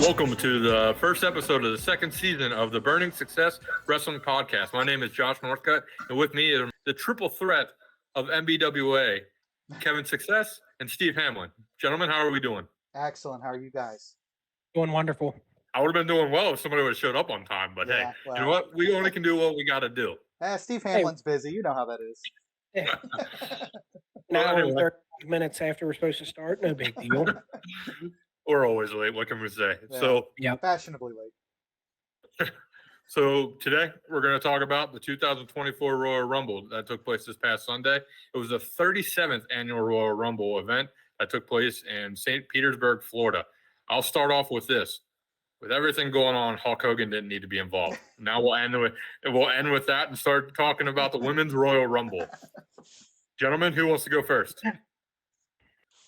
Welcome to the first episode of the second season of the Burning Success Wrestling Podcast. My name is Josh Northcutt, and with me is the triple threat of MBWA, Kevin Success and Steve Hamlin. Gentlemen, how are we doing? Excellent. How are you guys? Doing wonderful. I would have been doing well if somebody would have showed up on time, but hey, you know what? We only can do what we got to do. Steve Hamlin's busy. You know how that is. Yeah. Now, anyway. 30 minutes after we're supposed to start, no big deal. We're always late. What can we say? Yeah. So, fashionably late. So today we're going to talk about the 2024 Royal Rumble that took place this past Sunday. It was the 37th annual Royal Rumble event that took place in St. Petersburg, Florida. I'll start off with this. With everything going on, Hulk Hogan didn't need to be involved. Now we'll end with that and start talking about the Women's Royal Rumble. Gentlemen, who wants to go first?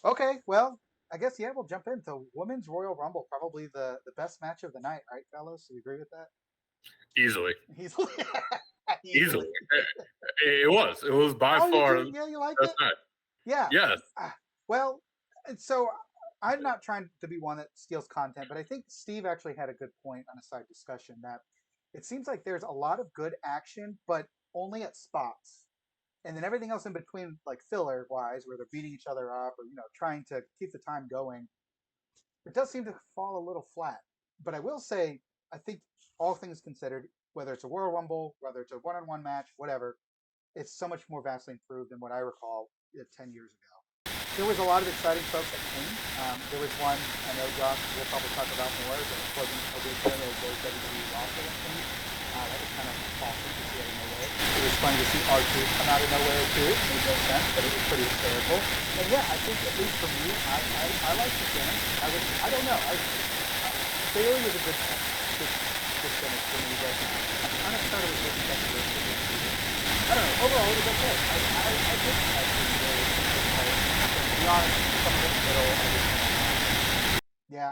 Okay, well, I guess, we'll jump into Women's Royal Rumble. Probably the best match of the night, right, fellas? Do you agree with that? Easily. Easily. It was by far you like the best it? night. Yeah. Yes. Well, so I'm not trying to be one that steals content, but I think Steve actually had a good point on a side discussion that it seems like there's a lot of good action, but only at spots. And then everything else in between, like filler-wise, where they're beating each other up or, trying to keep the time going, it does seem to fall a little flat. But I will say, I think all things considered, whether it's a Royal Rumble, whether it's a one-on-one match, whatever, it's so much more vastly improved than what I recall 10 years ago. There was a lot of exciting folks that came. There was one, I know, Josh, we'll probably talk about more, but it wasn't a big thing as those WWE roster that came. That was kind of awesome to see out of nowhere. It was fun to see R2 come out of nowhere too. It made no sense, but it was pretty hysterical. And yeah, I think at least for me, I like the finish. I don't know. Bailey was a good finish for me, but I kind of started with this second version of this season. I don't know. Overall, it was okay. I did actually enjoy it. To be honest, some of it in the middle,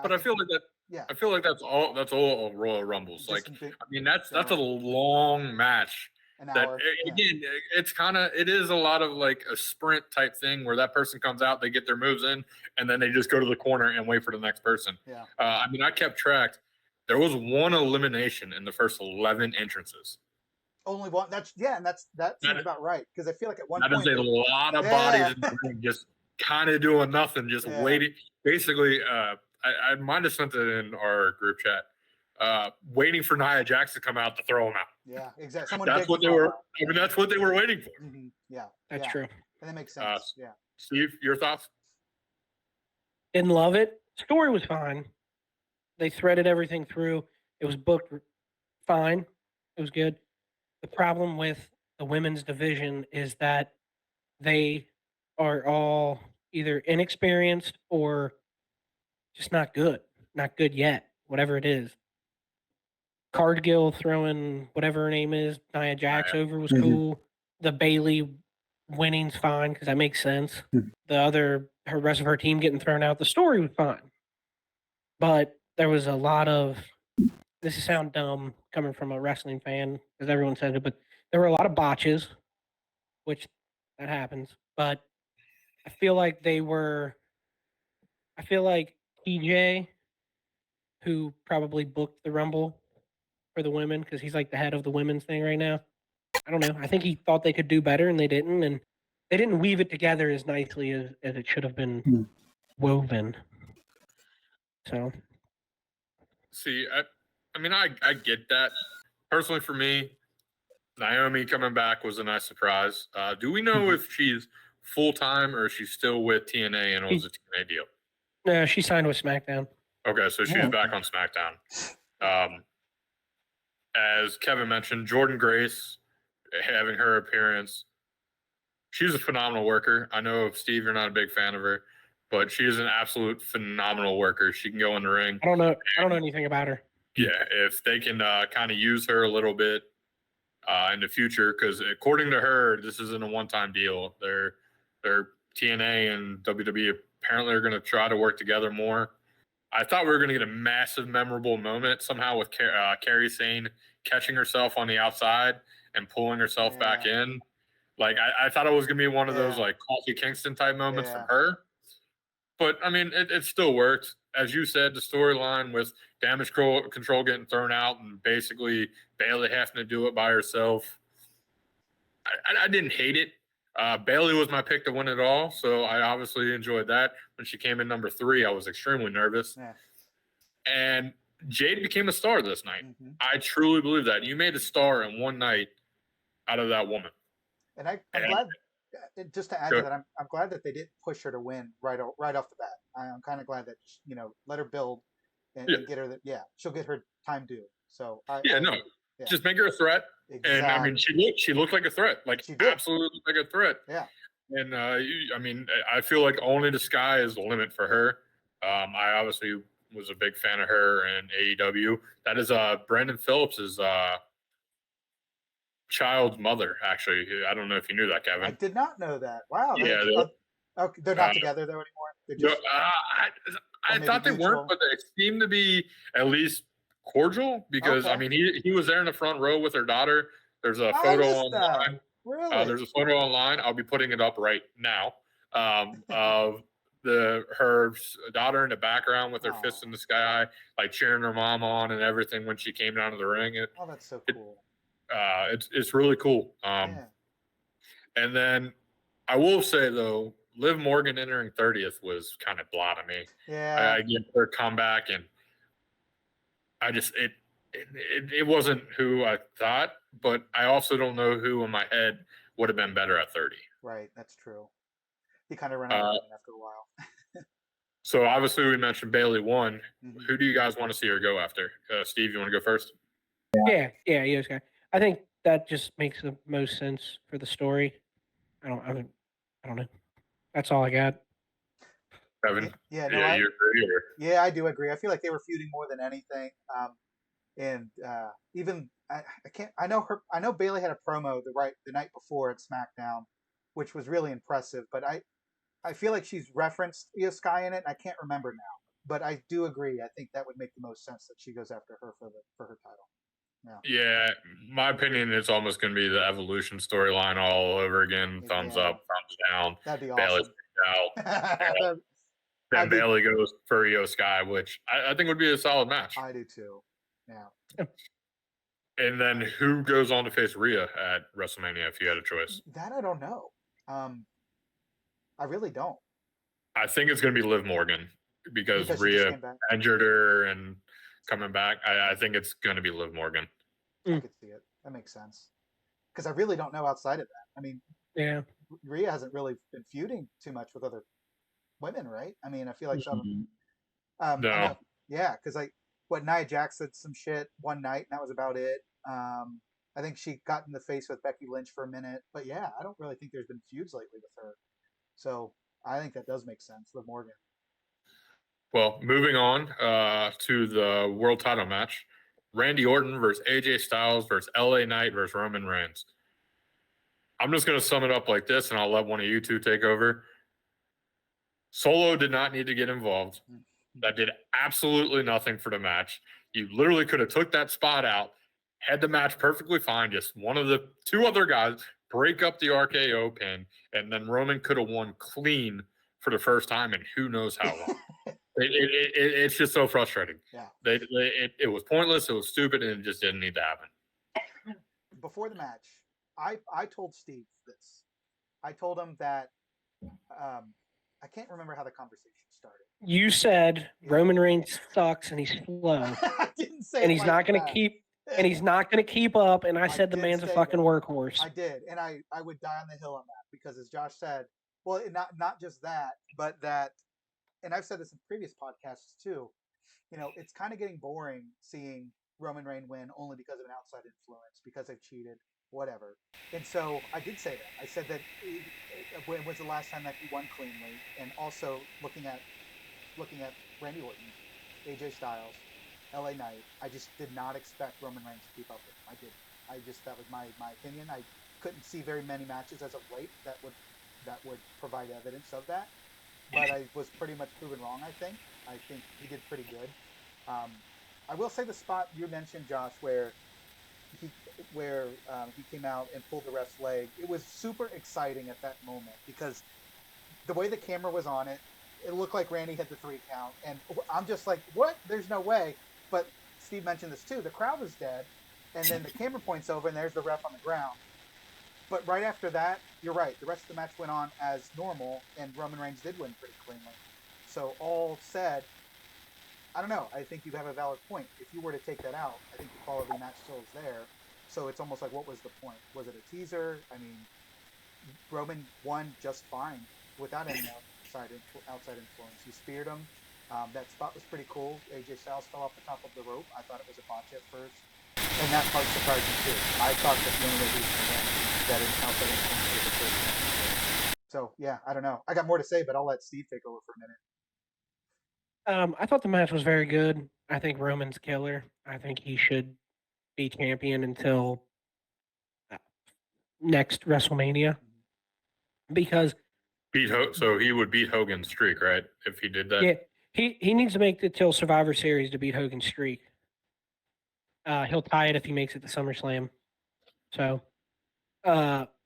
But I feel like that. Yeah. I feel like that's all Royal Rumbles. Like, that's a long match. An hour. Again, it is a lot of like a sprint type thing where that person comes out, they get their moves in, and then they just go to the corner and wait for the next person. Yeah. I kept track. There was one elimination in the first 11 entrances. Only one. That seems about right, because I feel like at one point that is a lot of bodies in the ring just kind of doing nothing, just waiting. Basically, I might have sent it in our group chat. Waiting for Nia Jax to come out to throw him out. Yeah, exactly. That's what they were. That's what they were waiting for. Mm-hmm. Yeah, that's true. And that makes sense. Steve, your thoughts? Didn't love it. Story was fine. They threaded everything through. It was booked fine. It was good. The problem with the women's division is that they are all either inexperienced or just not good. Not good yet, whatever it is. Cargill throwing whatever her name is, Nia Jax over was cool. The Bailey winning's fine because that makes sense. The rest of her team getting thrown out, the story was fine. But there was a lot of, this sound dumb coming from a wrestling fan because everyone says it, but there were a lot of botches, which that happens. But I feel like TJ, who probably booked the Rumble for the women because he's like the head of the women's thing right now. I don't know. I think he thought they could do better and they didn't. And they didn't weave it together as nicely as it should have been woven. So. See, I get that. Personally, for me, Naomi coming back was a nice surprise. Do we know if she's full-time or if she's still with TNA and it was a TNA deal? No, she signed with SmackDown. Okay, so she's back on SmackDown. As Kevin mentioned, Jordan Grace having her appearance. She's a phenomenal worker. I know, Steve, you're not a big fan of her, but she is an absolute phenomenal worker. She can go in the ring. I don't know anything about her. Yeah, if they can kind of use her a little bit in the future, because according to her, this isn't a one-time deal. They're TNA and WWE apparently are going to try to work together more. I thought we were going to get a massive, memorable moment somehow with Kairi Sane catching herself on the outside and pulling herself back in. Like, I thought it was going to be one of those, like, Kofi Kingston type moments from her. But, I mean, it still worked. as you said, the storyline with damage control getting thrown out and basically Bailey having to do it by herself. I didn't hate it. Bailey was my pick to win it all, so I obviously enjoyed that. When she came in number 3, I was extremely nervous. Yeah. And Jade became a star this night. Mm-hmm. I truly believe that. You made a star in one night out of that woman. And I'm glad. Just to add to that, I'm glad that they didn't push her to win right off the bat. I'm kind of glad that let her build and get her that. Yeah, she'll get her time due. So just make her a threat. Exactly. And I mean, she looked like a threat, like absolutely like a threat. Yeah. And I mean, I feel like only the sky is the limit for her. I obviously was a big fan of her in AEW. That is Brandon Phillips's child's mother, actually. I don't know if you knew that, Kevin. I did not know that. Wow. Yeah. They're not together though anymore. They're just, I thought they weren't, but they seem to be at least cordial because I mean he was there in the front row with her daughter. There's a photo online. Really? There's a photo online. I'll be putting it up right now of her daughter in the background with her fist in the sky, like cheering her mom on and everything when she came down to the ring. That's so cool. It's really cool. And then I will say though, Liv Morgan entering 30th was kind of blah to me. Yeah. I get her comeback, and I just it wasn't who I thought, but I also don't know who in my head would have been better at 30. Right, that's true. He kind of ran out of after a while. So obviously we mentioned Bailey won. Mm-hmm. Who do you guys want to see her go after? Steve, you want to go first? Yeah, okay. I think that just makes the most sense for the story. I don't know. That's all I got. Kevin? Yeah, you agree? Yeah, I do agree. I feel like they were feuding more than anything. And even I know Bailey had a promo the night before at SmackDown, which was really impressive. But I feel like she's referenced Io Sky in it, and I can't remember now. But I do agree. I think that would make the most sense that she goes after her for her title. Yeah, my opinion is almost going to be the Evolution storyline all over again. Thumbs up, thumbs down. That'd be Bailey's awesome. Then Bailey goes for Io Sky, which I think would be a solid match. I do too. Yeah. And then who goes on to face Rhea at WrestleMania if you had a choice? That I don't know. I really don't. I think it's going to be Liv Morgan because Rhea injured her and coming back. I think it's going to be Liv Morgan. I could see it. That makes sense. Because I really don't know outside of that. I mean, Rhea hasn't really been feuding too much with other women, right? I mean, I feel like some. No. Because Nia Jax said some shit one night, and that was about it. I think she got in the face with Becky Lynch for a minute, but I don't really think there's been feuds lately with her. So I think that does make sense, Liv Morgan. Well, moving on to the world title match. Randy Orton versus AJ Styles versus LA Knight versus Roman Reigns. I'm just going to sum it up like this, and I'll let one of you two take over. Solo did not need to get involved. That did absolutely nothing for the match. You literally could have took that spot out, had the match perfectly fine, just one of the two other guys break up the RKO pin, and then Roman could have won clean for the first time in who knows how long. It's just so frustrating. Yeah. It was pointless, it was stupid, and it just didn't need to happen. Before the match, I told Steve this. I told him that I can't remember how the conversation started. You said Roman Reigns sucks and he's slow. I didn't say and he's not going to keep and he's not going to keep up, and I said the man's a fucking workhorse. I did, and I would die on the hill on that because, as Josh said, well, not just that, but that, and I've said this in previous podcasts too, it's kind of getting boring seeing Roman Reigns win only because of an outside influence, because they've cheated, whatever. And so I did say that. I said that when was the last time that he won cleanly, and also looking at Randy Orton, AJ Styles, LA Knight, I just did not expect Roman Reigns to keep up with him. I did. That was my opinion. I couldn't see very many matches as of late that would provide evidence of that. But I was pretty much proven wrong, I think. I think he did pretty good. I will say the spot you mentioned, Josh, where he came out and pulled the ref's leg, it was super exciting at that moment because the way the camera was on it, it looked like Randy hit the 3 count, and I'm just like, what? There's no way. But Steve mentioned this too. The crowd was dead, and then the camera points over, and there's the ref on the ground. But right after that, you're right. The rest of the match went on as normal, and Roman Reigns did win pretty cleanly. So all said, I don't know. I think you have a valid point. If you were to take that out, I think the quality of the match still is there. So it's almost like, what was the point? Was it a teaser? I mean, Roman won just fine without any outside influence. He speared him. That spot was pretty cool. AJ Styles fell off the top of the rope. I thought it was a botch at first, and that part surprised me too. I thought that the only way he was going to win that outside influence was the first match. So yeah, I don't know. I got more to say, but I'll let Steve take over for a minute. I thought the match was very good. I think Roman's killer. I think he should be champion until next WrestleMania because So he would beat Hogan's streak, right? If he did that. yeah, he needs to make it till Survivor Series to beat Hogan's streak. He'll tie it if he makes it to SummerSlam. So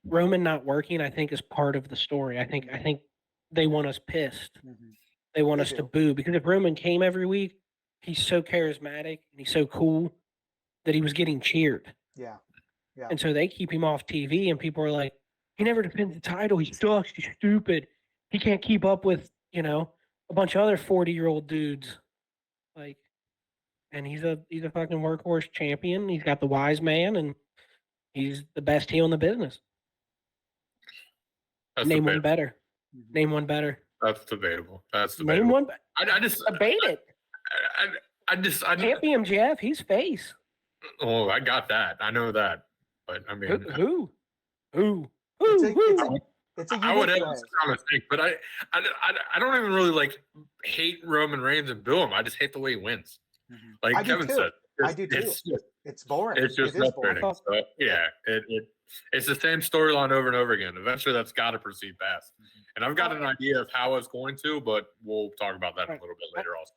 Roman not working, I think, is part of the story. I think they want us pissed. Mm-hmm. They want They us to do. boo because if Roman came every week, he's so charismatic and he's so cool that he was getting cheered. Yeah. Yeah. And so they keep him off TV, and people are like, he never defends the title. He sucks. He's stupid. He can't keep up with, a bunch of other 40-year-old dudes. Like, and he's a fucking workhorse champion. He's got the wise man, and he's the best heel in the business. That's Name one debatable. better. Mhm. Name one better. That's debatable. Name one. I just Debate it. I Champion Jeff. He's face. Oh, I got that. I know that. But I mean, Who? It's a I would unique have way. this kind of thing, but I don't even really like hate Roman Reigns and boo him. I just hate the way he wins. Mhm. Like I do Kevin too. said, I do too. It's boring. it's just It is boring. frustrating. So yeah, it's the same storyline over and over again. Eventually, that's got to proceed past. And I've got an idea of how it's going to, but we'll talk about that a little bit later. Also,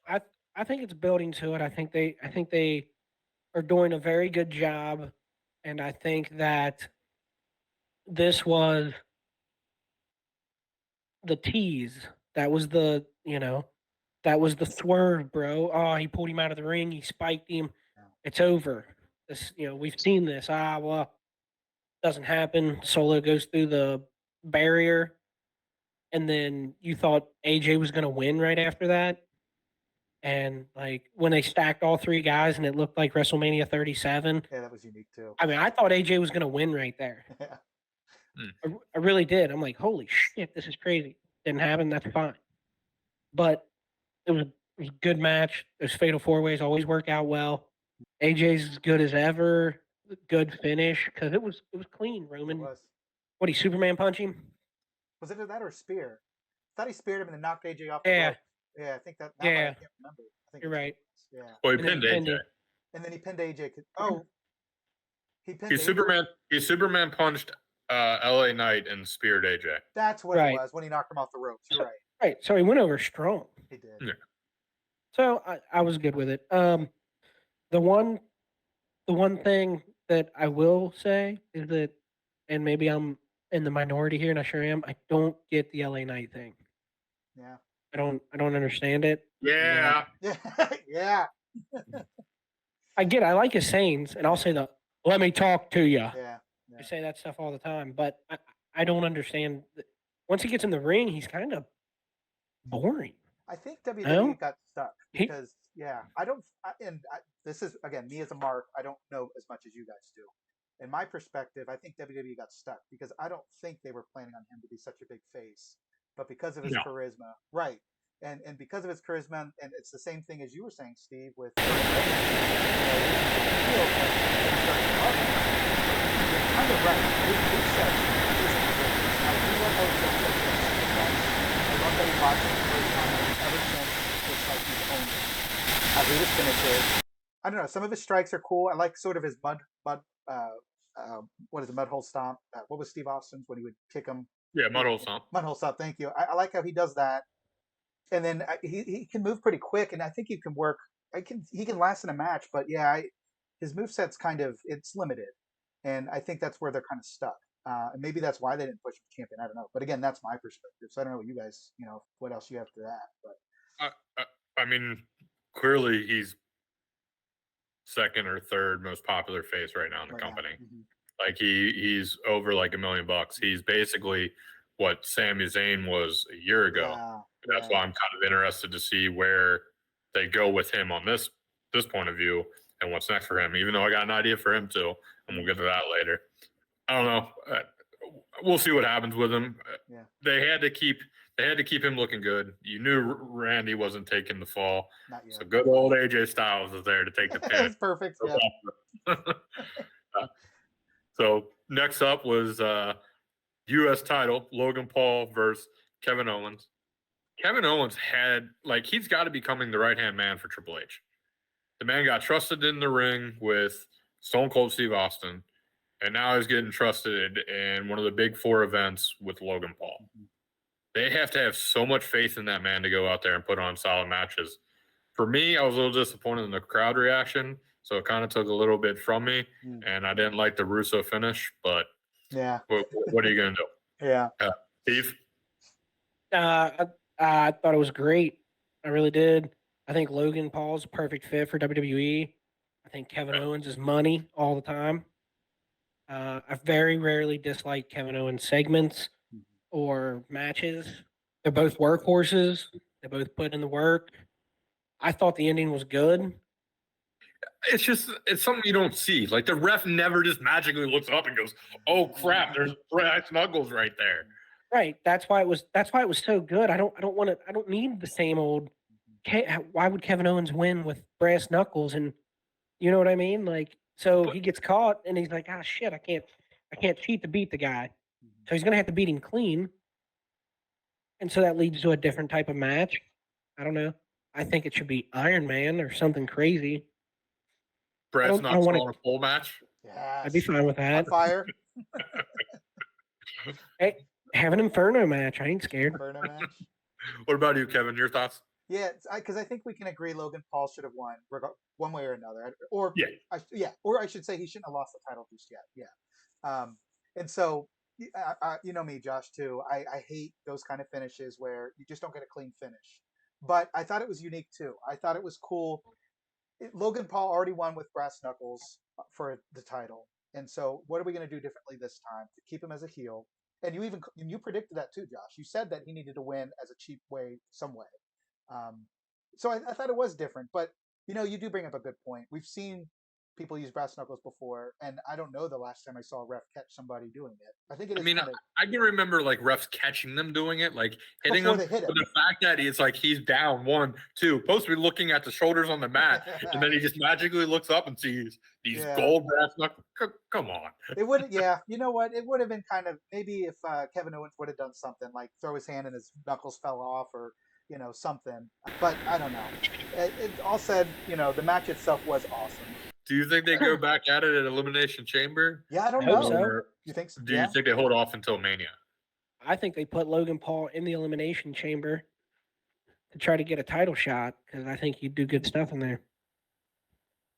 I think it's building to it. I think they are doing a very good job, and I think that this was the tease. That was the that was the swerve, bro. Oh, he pulled him out of the ring. He spiked him. It's over. This we've seen this. Well, doesn't happen. Solo goes through the barrier, and then you thought AJ was going to win right after that. And like when they stacked all 3 guys and it looked like WrestleMania 37. Yeah, that was unique too. I mean, I thought AJ was going to win right there. Yeah. I really did. I'm like, holy shit, this is crazy. Didn't happen. That's fine. But it was a good match. Those fatal 4-ways always work out well. AJ's as good as ever. Good finish because it was clean. Roman, It was. what he Superman punch him? Was it that or spear? I thought he speared him and then knocked AJ off the Yeah. rope. Yeah, I think that. Now Yeah. I can't remember. I think You're it's- right. Yeah. well, he And then pinned he pinned AJ. him. And then he pinned AJ. Oh, he pinned He AJ. Superman punched LA Knight and speared AJ. That's what Right. it was when he knocked him off the ropes. You're right. Right. So he went over strong. He did. Yeah. So I was good with it. The one thing that I will say is that, and maybe I'm in the minority here, and I sure am. I don't get the LA Knight thing. Yeah. I don't understand it. Yeah. Yeah. Yeah. I get it. I like his sayings, and I'll say "Let me talk to you." Yeah. I say that stuff all the time, but I don't understand. Once he gets in the ring, he's kind of boring. I think WWE No? got stuck because this is again me as a mark. I don't know as much as you guys do. In my perspective, I think WWE got stuck because I don't think they were planning on him to be such a big face, but because of his No. charisma, right? And because of his charisma, and it's the same thing as you were saying, Steve, with kind of right. His moveset isn't great. I do love how he does it. I love that he watches the first time ever since. It's like he's owned it. I read his finishes. I don't know. Some of his strikes are cool. I like sort of his mud hole stomp? What was Steve Austin's when he would kick him? Yeah, Mudhole Stomp. Mudhole stomp. Thank you. I like how he does that. And then he can move pretty quick, and I think he can work. He can last in a match, but yeah, his moveset's kind of it's limited, and I think that's where they're kind of stuck. And maybe that's why they didn't push him champion. I don't know. But again, that's my perspective. So I don't know what you guys, what else you have to that. But I mean, clearly he's second or third most popular face right now in the right now, company. mhm. Like he's over like $1 million. He's basically what Sami Zayn was a year ago. Yeah, That's why I'm kind of interested to see where they go with him on this point of view and what's next for him. Even though I got an idea for him too, and we'll get to that later. I don't know. We'll see what happens with him. Yeah. They had to keep him looking good. You knew Randy wasn't taking the fall. Not yet. So good old AJ Styles was there to take the pin. That's perfect. Yeah. So next up was U.S. title, Logan Paul versus Kevin Owens. Kevin Owens he's got to be becoming the right-hand man for Triple H. The man got trusted in the ring with Stone Cold Steve Austin, and now he's getting trusted in one of the big four events with Logan Paul. Mm-hmm. They have to have so much faith in that man to go out there and put on solid matches. For me, I was a little disappointed in the crowd reaction, so it kind of took a little bit from me, and I didn't like the Russo finish, but yeah. What are you going to do? Yeah. Steve? I thought it was great. I really did. I think Logan Paul's a perfect fit for WWE. I think Kevin Owens is money all the time. I very rarely dislike Kevin Owens segments or matches. They're both workhorses. They both put in the work. I thought the ending was good. It's something you don't see. Like the ref never just magically looks up and goes, "Oh crap, there's brass knuckles right there." Right. That's why it was so good. I don't need the same old. Why would Kevin Owens win with brass knuckles? And you know what I mean? Like, so he gets caught and he's like, "Ah, shit, I can't cheat to beat the guy." So he's gonna have to beat him clean. And so that leads to a different type of match. I don't know. I think it should be Iron Man or something crazy. Brass knuckles wanna- on a full match. Yeah. I'd be fine with On that. fire. Hey, have an Inferno match. I ain't scared. Inferno match. What about you, Kevin? Your thoughts? Yeah, because I think we can agree Logan Paul should have won one way or another, or Yeah. or I should say he shouldn't have lost the title just yet. Yeah, and so you know me, Josh, too. I hate those kind of finishes where you just don't get a clean finish. But I thought it was unique too. I thought it was cool. Logan Paul already won with brass knuckles for the title, and so what are we going to do differently this time to keep him as a heel? And you predicted that too, Josh. You said that he needed to win as a cheap way, some way. So I thought it was different, but you do bring up a good point. We've seen people use brass knuckles before, and I don't know the last time I saw a ref catch somebody doing it. I think it is. I can remember like refs catching them doing it, like hitting Before them. they hit But him. the fact that he's down 1, 2, supposed to be looking at the shoulders on the mat, and then he just magically looks up and sees these gold brass knuckles. Come on. It would, yeah. You know what? It would have been kind of maybe if Kevin Owens would have done something like throw his hand and his knuckles fell off, or something. But I don't know. It all said, the match itself was awesome. Do you think they go back at it at Elimination Chamber? Yeah, I don't hope know. so. You think so? Do you think they hold off until Mania? I think they put Logan Paul in the Elimination Chamber to try to get a title shot because I think he'd do good stuff in there.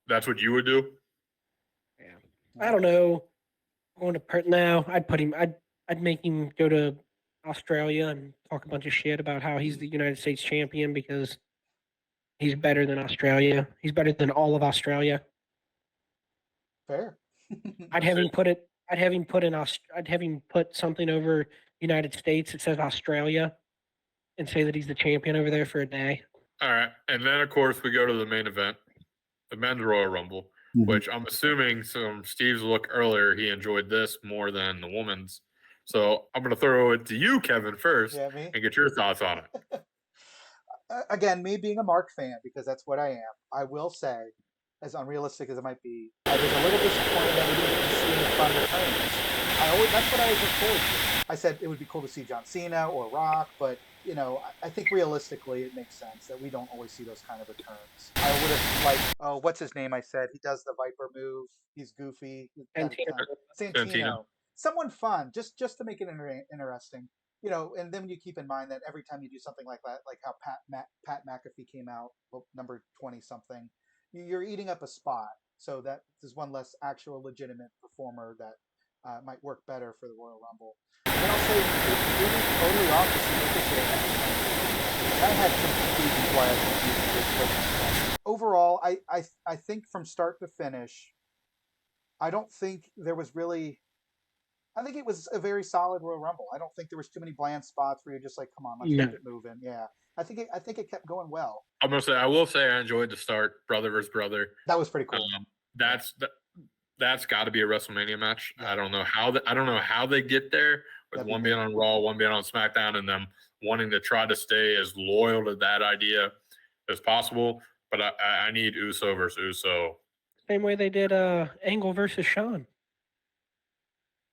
That's what you would do? Yeah. I don't know. I'd put him. I'd make him go to Australia and talk a bunch of shit about how he's the United States champion because he's better than Australia. He's better than all of Australia. Fair. I'd have him put something over United States that says Australia and say that he's the champion over there for a day. All right. And then, of course, we go to the main event, the Men's Royal Rumble, which I'm assuming from Steve's look earlier, he enjoyed this more than the women's. So I'm going to throw it to you, Kevin, first and get your thoughts on it. Again, me being a Mark fan, because that's what I am, I will say, as unrealistic as it might be, I was a little disappointed that we didn't get to see any fun returns. That's what I was looking forward to. I said it would be cool to see John Cena or Rock, but I think realistically it makes sense that we don't always see those kind of returns. I would have liked, what's his name? I said he does the Viper move. He's goofy. Santino. Someone fun, just to make it interesting. And then you keep in mind that every time you do something like that, like how Pat McAfee came out, number 20 something, you're eating up a spot. So that there's one less actual legitimate performer that might work better for the Royal Rumble. And then I'll say, moving totally off the Ricochet match, I had some reasons why I think this, but overall, I think from start to finish, I don't think there was really. I think it was a very solid Royal Rumble. I don't think there was too many bland spots where you're just like, come on, let's No. keep it moving. Yeah, I think it kept going well. I will say I enjoyed the start, brother versus brother. That was pretty cool. That's got to be a WrestleMania match. Yeah. I don't know how they get there with That'd be one being on Raw, one being on SmackDown, and them wanting to try to stay as loyal to that idea as possible. But I need Uso versus Uso. Same way they did Angle versus Shawn.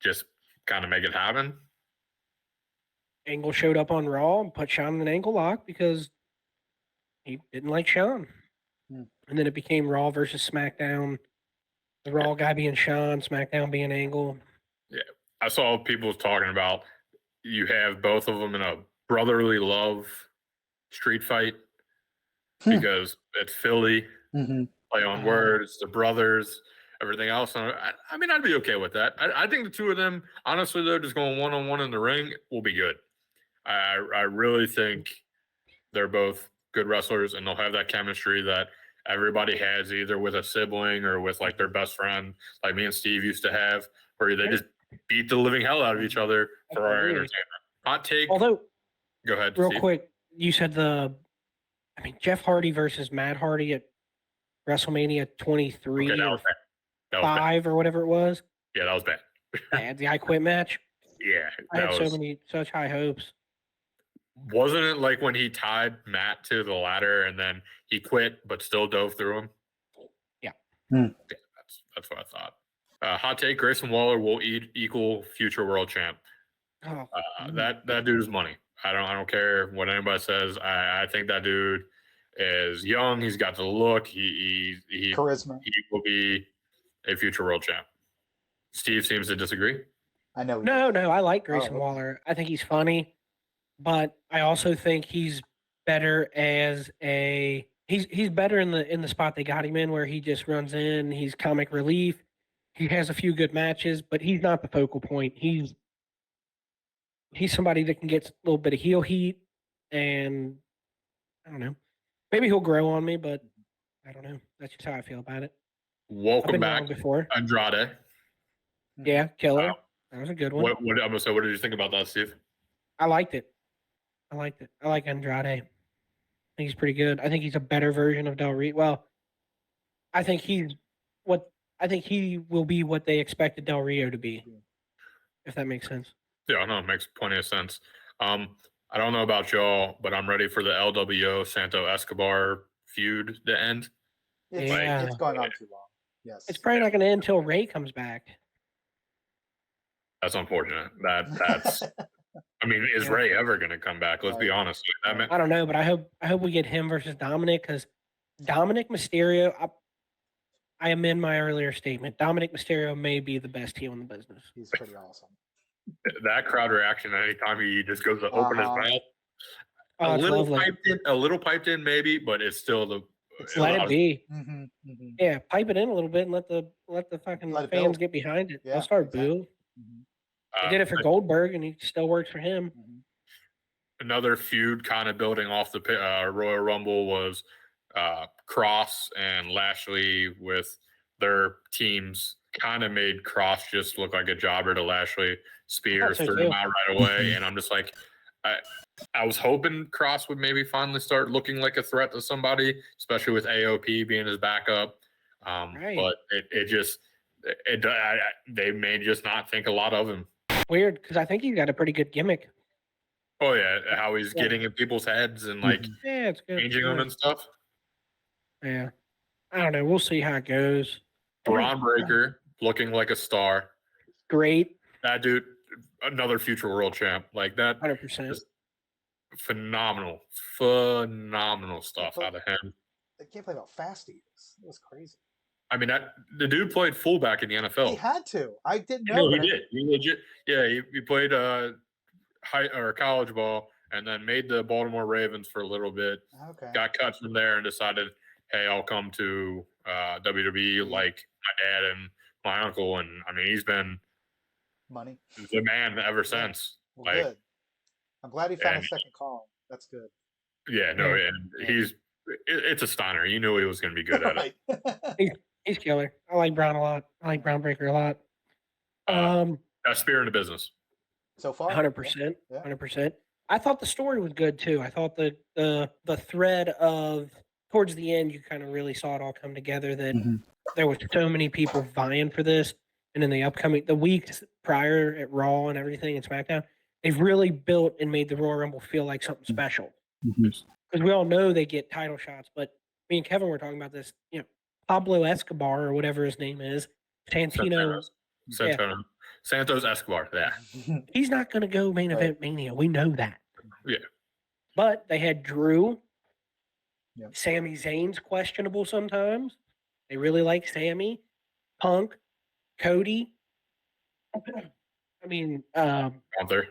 Just kind of make it happen. Angle showed up on Raw and put Shawn in an ankle lock because he didn't like Shawn. Hmm. And then it became Raw versus SmackDown. The Raw guy being Shawn, SmackDown being Angle. Yeah, I saw people talking about you have both of them in a brotherly love street fight because it's Philly, Mm-hmm. play on words, the brothers, everything else. And I mean, I'd be okay with that. I think the two of them, honestly, though, just going one-on-one in the ring will be good. I really think they're both good wrestlers, and they'll have that chemistry that everybody has either with a sibling or with like their best friend, like me and Steve used to have, where they just beat the living hell out of each other for our entertainment. Hot take. Although, go ahead, real Steve. quick, you said Jeff Hardy versus Matt Hardy at WrestleMania 23 Okay, that or was bad. That was bad. 5 or whatever it was. Yeah, that was bad. Bad, the I Quit match. Yeah, I had such high hopes. Wasn't it like when he tied Matt to the ladder and then he quit but still dove through him? Yeah. Yeah, that's what I thought. Hot take: Grayson Waller will equal future world champ. Oh, That dude is money. I don't care what anybody says. I think that dude is young. He's got the look. He Charisma. He will be a future world champ. Steve seems to disagree. I know. No, I like Grayson okay. Waller. I think he's funny, but I also think he's better as he's better in the spot they got him in, where he just runs in. He's comic relief. He has a few good matches, but he's not the focal point. He's somebody that can get a little bit of heel heat, and I don't know. Maybe he'll grow on me, but I don't know. That's just how I feel about it. I've Welcome been back, wrong before. Andrade. Yeah, killer. Wow. That was a good one. What I'm gonna say? What did you think about that, Steve? I liked it. I like Andrade. I think he's pretty good. I think he's a better version of Del Rio. Well, I think he will be what they expected Del Rio to be, if that makes sense. Yeah, no, it makes plenty of sense. I don't know about y'all, but I'm ready for the LWO Santo Escobar feud to end. It's gone on too long. Yes. It's probably not going to end until Ray comes back. That's unfortunate. That's. I mean, is Ray ever going to come back? Let's be honest. I don't know, but I hope we get him versus Dominic, because Dominic Mysterio. I amend my earlier statement. Dominic Mysterio may be the best heel in the business. He's pretty awesome. That crowd reaction anytime he just goes to open his mouth. Oh, A little piped in, maybe, but it's still the. Let it be. Mm-hmm, mm-hmm. Yeah, pipe it in a little bit and let the fucking fans get behind it. Yeah, They'll start exactly. boo. They did it for Goldberg, and he still works for him. Another feud kind of building off the Royal Rumble was Cross and Lashley with their teams. Kind of made Cross just look like a jobber to Lashley. Spears threw him out right away, and I'm just like, I was hoping Cross would maybe finally start looking like a threat to somebody, especially with AOP being his backup. But they may just not think a lot of him. Weird, because I think he's got a pretty good gimmick. Oh yeah, how he's getting in people's heads and like it's good. changing them and stuff. Yeah, I don't know. We'll see how it goes. Braun Breaker looking like a star. Great. That dude, another future world champ. Like that. 100%. Phenomenal stuff out of him. I can't believe how fast he is. It was crazy. I mean, the dude played fullback in the NFL. He had to. I didn't know. No, he did. He legit. Yeah, he played college ball and then made the Baltimore Ravens for a little bit. Okay. Got cut from there and decided, hey, I'll come to WWE like my dad and my uncle. And I mean, he's been money. the man ever since. Well, Like, good. I'm glad he found a and second call. That's good. yeah, no, Yeah. and it's a stunner. You knew he was going to be good at it. Right. He's killer. I like Brown a lot. I like Brown Breaker a lot. Best spear in the business. So far, 100%. Yeah. 100%. I thought the story was good too. I thought the thread of towards the end, you kind of really saw it all come together. That there was so many people vying for this, and in the weeks prior at Raw and everything and SmackDown, they've really built and made the Royal Rumble feel like something special. Because we all know they get title shots, but me and Kevin were talking about this. Pablo Escobar or whatever his name is, Santino. Santos Escobar. Yeah. He's not going to go main event Mania. We know that. Yeah. But they had Drew. Yeah. Sami Zayn's questionable sometimes. They really like Sammy. Punk. Cody. I mean, Gunther.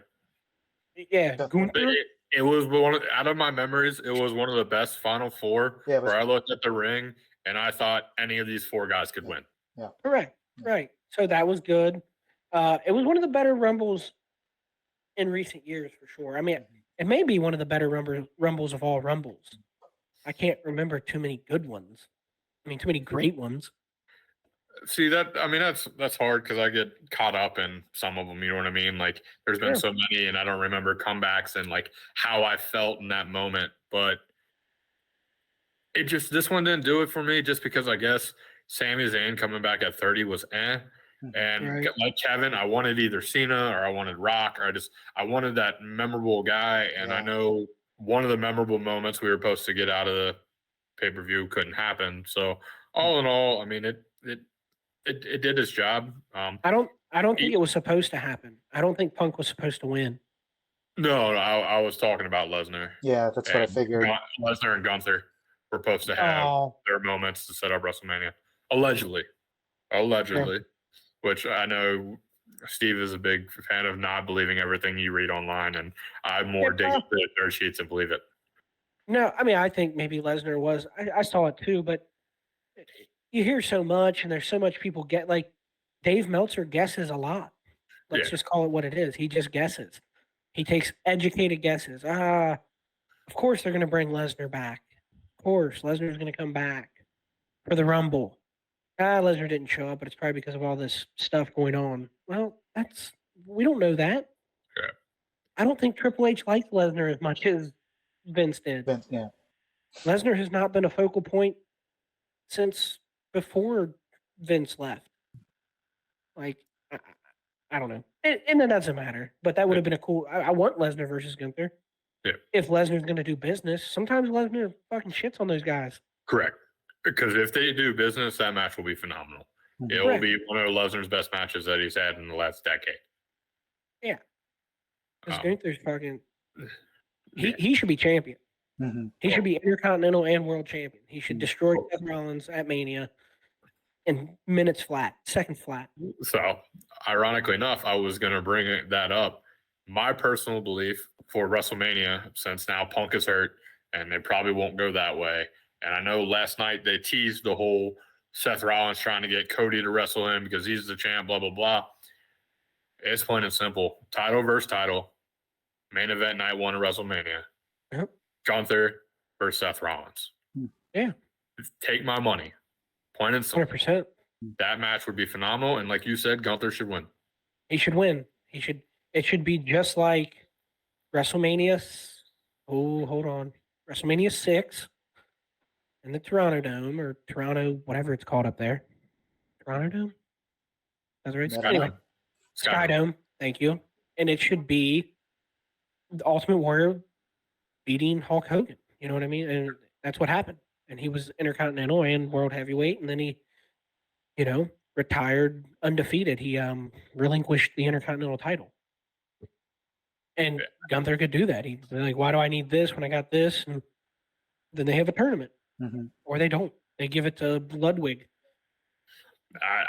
yeah, Gunther. It was out of my memories, it was one of the best Final Four where I looked at the ring and I thought any of these four guys could win. Yeah. Correct. Right. So that was good. It was one of the better Rumbles in recent years for sure. I mean, it may be one of the better Rumbles of all Rumbles. I can't remember too many good ones. I mean, too many great ones. See that's hard because I get caught up in some of them. You know what I mean? Like there's been so many, and I don't remember comebacks and like how I felt in that moment. But this one didn't do it for me, just because I guess Sami Zayn coming back at 30 was and like Kevin, I wanted either Cena or I wanted Rock, or I wanted that memorable guy. And I know one of the memorable moments we were supposed to get out of the pay-per-view couldn't happen. So all in all, I mean it did its job. I don't think it was supposed to happen. I don't think Punk was supposed to win. No, I was talking about Lesnar. Yeah, that's what I figured. Lesnar and Gunther were supposed to have their moments to set up WrestleMania. Allegedly. Which I know Steve is a big fan of not believing everything you read online, and I more dig into the dirt sheets and believe it. No, I mean, I think maybe Lesnar was. I saw it too, but you hear so much, and there's so much people get like Dave Meltzer guesses a lot. Let's just call it what it is. He just guesses. He takes educated guesses. Of course they're going to bring Lesnar back. Of course, Lesnar's going to come back for the Rumble. Lesnar didn't show up, but it's probably because of all this stuff going on. Well, we don't know that. Yeah. I don't think Triple H liked Lesnar as much as Vince did. Lesnar has not been a focal point since before Vince left. Like, I don't know. And it doesn't matter. But that would have been a cool. I want Lesnar versus Gunther. Yeah. If Lesnar's going to do business, sometimes Lesnar fucking shits on those guys. Correct. Because if they do business, that match will be phenomenal. It will be one of Lesnar's best matches that he's had in the last decade. Yeah. Because Gunther's fucking. He should be champion. He should be Intercontinental and World Champion. He should destroy Seth Rollins at Mania in minutes flat, seconds flat. So, ironically enough, I was going to bring that up. My personal belief for WrestleMania, since now Punk is hurt and they probably won't go that way. And I know last night they teased the whole Seth Rollins trying to get Cody to wrestle him because he's the champ, blah, blah, blah. It's plain and simple. Title versus title. Main event night one of WrestleMania. Yep. Gunther versus Seth Rollins. Yeah. Take my money. Plain and simple. 100%. That match would be phenomenal. And like you said, Gunther should win. He should win. It should be just like WrestleMania. Oh, hold on. WrestleMania 6 in the Toronto Dome or Toronto, whatever it's called up there. Toronto Dome? That's right. Anyway, Sky Dome. Thank you. And it should be the Ultimate Warrior beating Hulk Hogan. You know what I mean? And that's what happened. And he was Intercontinental and World Heavyweight. And then he, retired undefeated. He relinquished the Intercontinental title. And Gunther could do that. He's like, why do I need this when I got this? And then they have a tournament. Or they don't. They give it to Ludwig.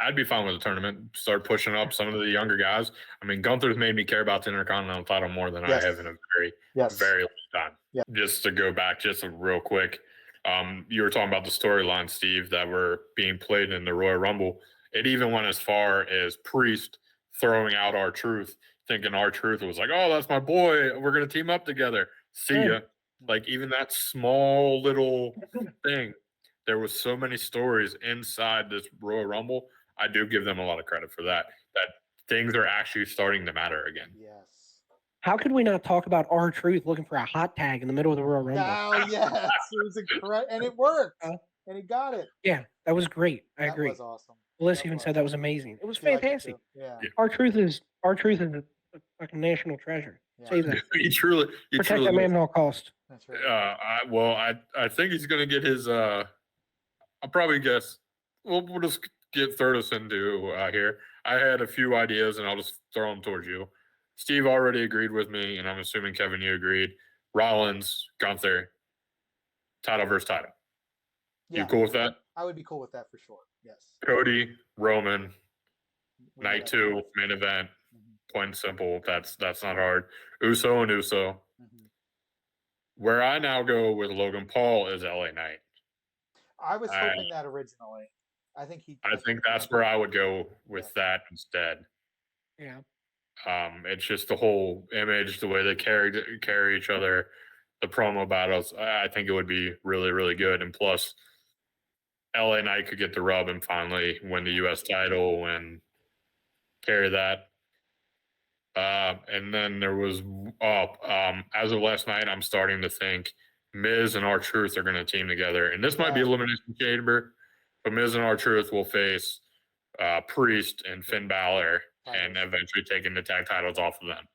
I'd be fine with a tournament. Start pushing up some of the younger guys. I mean, Gunther's made me care about the Intercontinental title more than I have in a very long time. Yeah. Just to go back just real quick, you were talking about the storyline, Steve, that were being played in the Royal Rumble. It even went as far as Priest throwing out R-Truth, thinking R-Truth was like, oh, that's my boy. We're going to team up together. See ya. Like, even that small little thing, there was so many stories inside this Royal Rumble. I do give them a lot of credit for that things are actually starting to matter again. Yes. How could we not talk about R-Truth looking for a hot tag in the middle of the Royal Rumble? Oh, yes. It was incredible. And it worked. And he got it. Yeah, that was great. I agree. That was awesome. Bliss even said that was amazing. It was She liked it fantastic. too. Yeah. R-Truth is a fucking national treasure. Yeah. Save that. He truly Protect that man at all costs. That's right. I think he's gonna get his I'll probably guess we'll just throw this into here. I had a few ideas and I'll just throw them towards you. Steve already agreed with me, and I'm assuming Kevin, you agreed. Rollins, Gunther, title versus title. Yeah. You cool with that? I would be cool with that for sure. Yes. Cody, Roman, We night know 2, that. main event. Mhm. Plain and simple. That's not hard. Uso and Uso. Mhm. Where I now go with Logan Paul is LA Knight. I was hoping that originally. I think that's where I would go with that instead. Yeah. It's just the whole image, the way they carry each other, the promo battles. I think it would be really, really good. And plus, LA Knight could get the rub and finally win the U.S. title and carry that. And then there was, as of last night, I'm starting to think Miz and R-Truth are going to team together. And this might be Elimination Chamber, but Miz and R-Truth will face Priest and Finn Balor and eventually taking the tag titles off of them.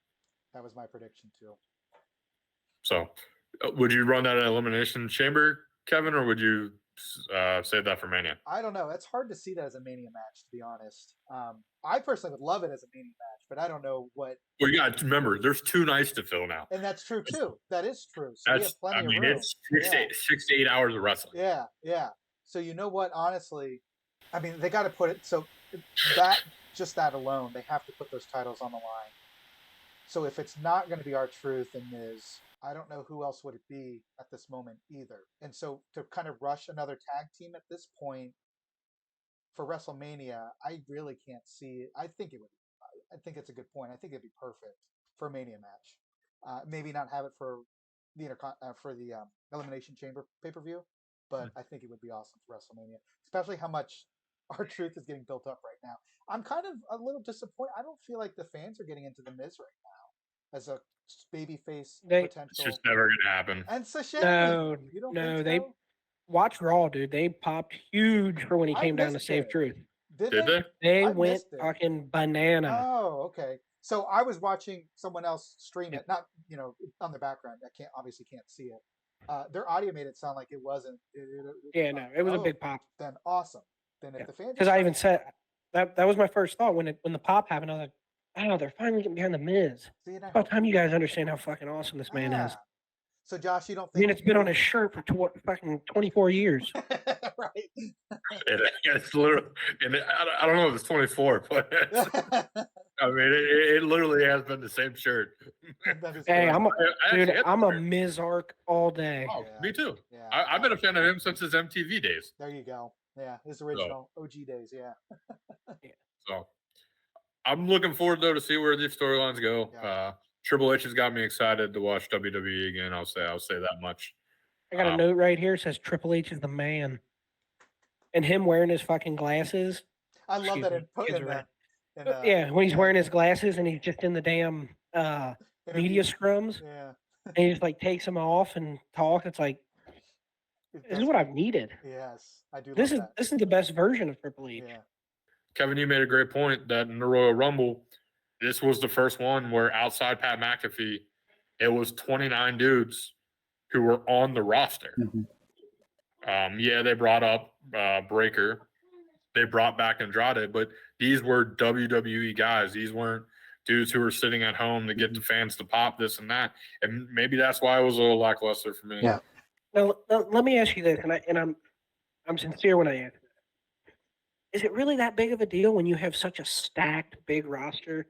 That was my prediction too. So would you run that at Elimination Chamber, Kevin, or would you save that for Mania? I don't know. It's hard to see that as a Mania match, to be honest. I personally would love it as a Mania match, but I don't know what. Well, you got to remember, there's 2 nights to fill now. And that's true too. That is true. So we have plenty of room. It's 6 to 8 hours of wrestling. Yeah, yeah. So you know what? Honestly, I mean, they got to put it. So that alone, they have to put those titles on the line. So if it's not going to be R-Truth and Miz, I don't know who else would it be at this moment either. And so to kind of rush another tag team at this point for WrestleMania, I really can't see it. I think it's a good point. I think it'd be perfect for a Mania match. Maybe not have it for the Elimination Chamber pay-per-view, but I think it would be awesome for WrestleMania, especially how much R-Truth is getting built up right now. I'm kind of a little disappointed. I don't feel like the fans are getting into the Miz right now as a babyface potential. It's just never gonna happen. And it's a shame. No, they watch Raw, dude. They popped huge for when he came down to save Truth. Did they? They went fucking banana. Oh, okay. So I was watching someone else stream it, not on the background. I obviously can't see it. Their audio made it sound like it wasn't. It was a big pop. Then awesome. Then if the fans, because I even said that was my first thought when the pop happened. I was like, oh, they're finally getting behind the Miz. It's about time you guys understand how fucking awesome this man is. So Josh, you don't think? I mean, it's been on his shirt for fucking 24 years. Right. It's literally, and I don't know if it's 24, but I mean, it literally has been the same shirt. Hey, I'm a Mizark all day. Oh, me too. Yeah. I've been a fan of him since his MTV days. There you go. Yeah, his original OG days. Yeah. So I'm looking forward though to see where these storylines go. Yeah. Triple H has got me excited to watch WWE again. I'll say that much. I got a note right here. It says Triple H is the man, and him wearing his fucking glasses. I love that when he's wearing his glasses and he's just in the damn media scrums. Yeah. And he just like takes them off and talks. It's like this is what I've needed. Yes, I do. This is the best version of Triple H. Yeah. Kevin, you made a great point that in the Royal Rumble, this was the first one where outside Pat McAfee, it was 29 dudes who were on the roster. Mm-hmm. They brought up Breaker. They brought back Andrade, but these were WWE guys. These weren't dudes who were sitting at home to get the fans to pop this and that. And maybe that's why it was a little lackluster for me. Yeah. Now, let me ask you this, and I'm sincere when I answer. Is it really that big of a deal when you have such a stacked big roster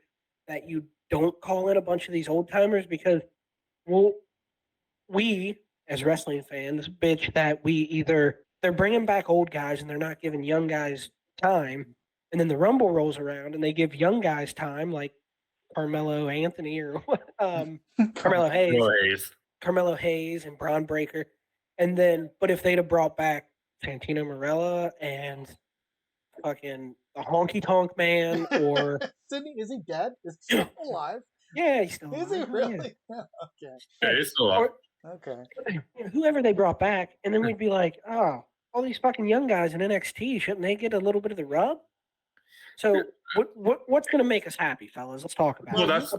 that you don't call in a bunch of these old timers? Because, well, we as wrestling fans bitch that they're bringing back old guys and they're not giving young guys time, And then the Rumble rolls around and they give young guys time like Carmelo Anthony or Carmelo Hayes. No Hayes. Carmelo Hayes and Braun Breaker. And then, but if they'd have brought back Santino Marella and fucking the Honky Tonk Man or Sydney, is he dead? Is he still alive? yeah, he's still Is he alive, really? Okay. Yeah, he's still up. Okay. Whoever they brought back, and then we'd be like, oh, all these fucking young guys in NXT, shouldn't they get a little bit of the rub? So what's going to make us happy, fellas? Let's talk about Well, it. that's.